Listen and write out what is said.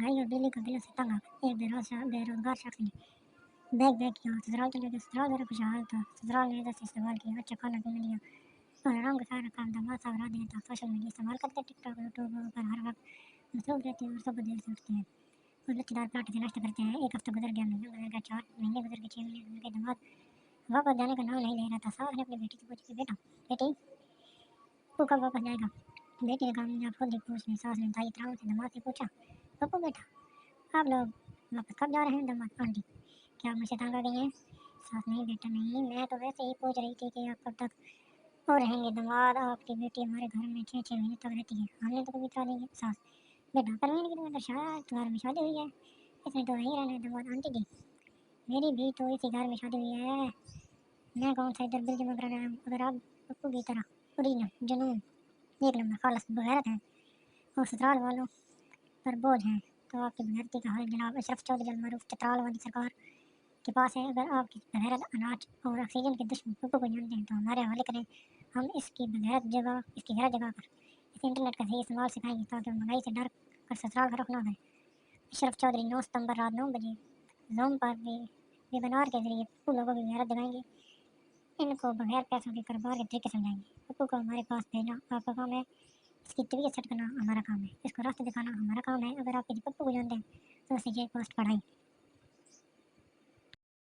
महंगाई और बिजली के बिलों से तंग आकर एक बेरोजगार शख्स ने बैग बैग किया और ससुराल चले गए। ससुराल जरा खुशहाल था। ससुराल ने इज्जत से इस्तेमाल किया, अच्छा खाना पीना दिया और आराम के सारा काम दामाद साहब रात दिन तक सोशल मीडिया इस्तेमाल करते, टिकटॉक यूट्यूब पर हर वक्त मसरूफ रहते हैं और सुबह देर से उठते हैं और लच्छेदार पराठे से नाश्ता करते हैं। एक हफ्ता गुजर गया, महीना गुजर गया, 4 महीने गुजर गए, 6 महीने गुजर गए। दामाद वापस जाने का नाम नहीं ले रहा था। सास ने अपनी बेटी से पूछा कि बेटा बेटी तू कब वापस जाएगा। बेटी ने कामयाब खुद ही पूछने सास ने ताई इतराम से दामाद से पूछा, पप्पू बेटा आप लोग वापस कब जा रहे हैं। दामाद, आंटी क्या आप मुझसे तंग आ गई हैं। सास, नहीं बेटा नहीं, मैं तो वैसे ही पूछ रही थी कि आप कब तक और रहेंगे। दामाद, आपकी बेटी हमारे घर में 6 6 महीने तक रहती है, हमने तो कभी इतरा नहीं है। सास, बेटा परवीन की तो शायद तुम्हारे में शादी हुई है, इसने तो वहीं रहना है। दामाद, आंटी जी मेरी भी तो इसी घर में शादी हुई है, मैं कौन सा इधर बिल्डिंग में रहा हूँ। अगर आप पप्पू की तरह ओरिजिनल जुनून एक नंबर खालस बगैरत हैं और ससुराल वालों पर बोझ हैं तो आपकी बगैरती का हल जनाब अशरफ चौधरी अल मारूफ चतराल वाली सरकार के पास है। अगर आप बगैरत अनाज और ऑक्सीजन के दुश्मन पप्पू को जानते हैं तो हमारे हवाले करें, हम इसकी गैरत जगह पर इस इंटरनेट का सही इस्तेमाल सिखाएंगे ताकि वो महंगाई से डर कर ससुराल का रुख ना करें। अशरफ चौधरी 9 सितंबर रात 9 बजे जूम पर भी वेबिनार के जरिए पप्पू लोगों की गैरत दिखाएंगे, इनको बगैर पैसों के कारोबार के तरीके समझाएंगे। पप्पू को हमारे पास भेजना आपका काम है, इसकी तबीयत सेट करना हमारा काम है, इसको रास्ता दिखाना हमारा काम है। अगर आप किसी पप्पू को जानते हैं तो उसे ये पोस्ट पढ़ाएं।